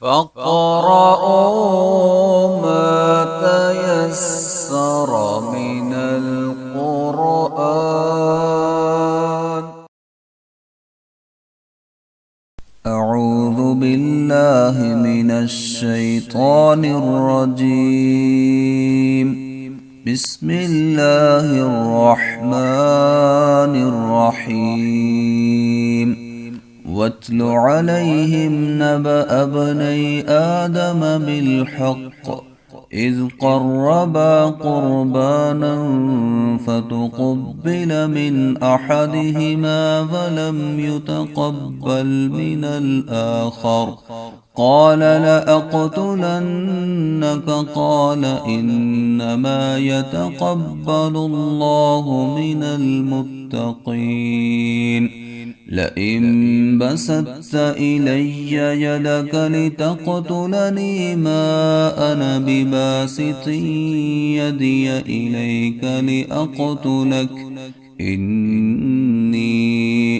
فاقرؤوا ما تيسر من القرآن. أعوذ بالله من الشيطان الرجيم. بسم الله الرحمن الرحيم. واتل عليهم نبأ ابني آدم بالحق إذ قربا قربانا فتقبل من أحدهما ولم يتقبل من الآخر قال لأقتلنك قال إنما يتقبل الله من المتقين. لئن بسطت إلي يدك لتقتلني ما أنا بباسط يدي إليك لأقتلك إني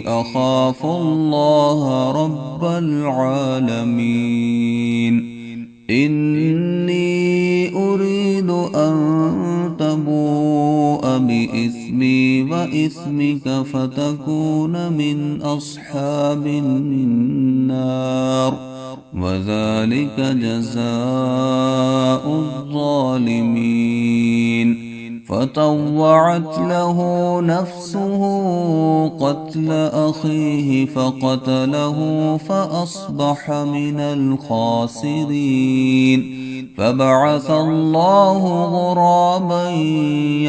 أخاف الله رب العالمين. إني أريد أن تبوء بإثمي وإثمك فتكون من أصحاب النار وذلك جزاء الظالمين. فطوعت له نفسه قتل أخيه فقتله فأصبح من الخاسرين. فبعث الله غرابا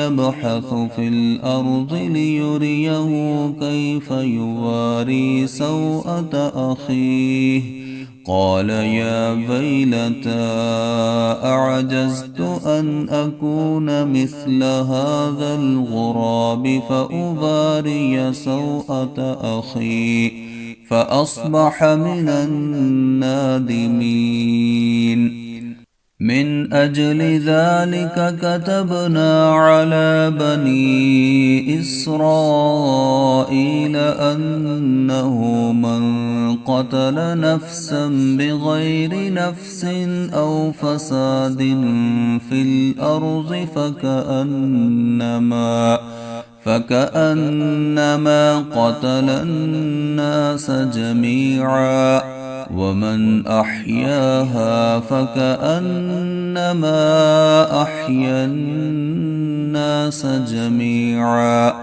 يبحث في الأرض ليريه كيف يواري سوءة أخيه قال يا ويلتى أعجزت أن أكون مثل هذا الغراب فأواري سوءة أخي فأصبح من النادمين. من أجل ذلك كتبنا على بني إسرائيل أنه من قتل نفسا بغير نفس أو فساد في الأرض فكأنما قتل الناس جميعا ومن أحياها فكأنما أحيا الناس جميعا.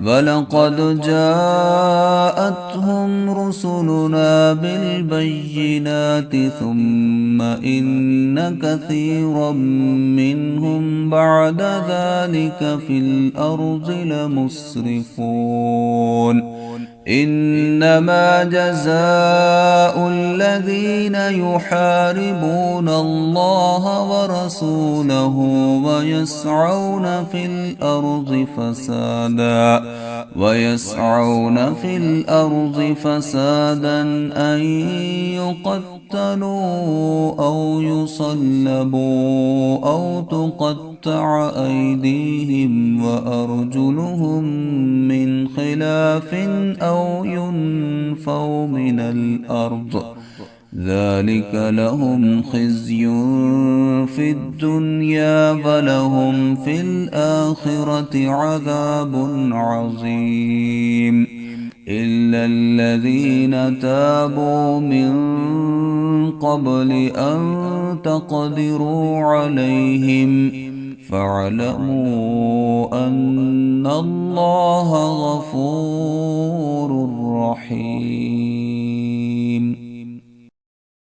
ولقد جاءتهم رسلنا بالبينات ثم إن كثيرا منهم بعد ذلك في الأرض لمسرفون. إنما جزاء الذين يحاربون الله ورسوله ويسعون في الأرض فسادا أن يقتلوا أو يصلبوا أو تقطع أيديهم وأرجلهم من خلاف أو ينفوا من الأرض ذلك لهم خزي في الدنيا ولهم في الآخرة عذاب عظيم. إلا الذين تابوا من قبل أن تقدروا عليهم فاعلموا أن الله غفور رحيم.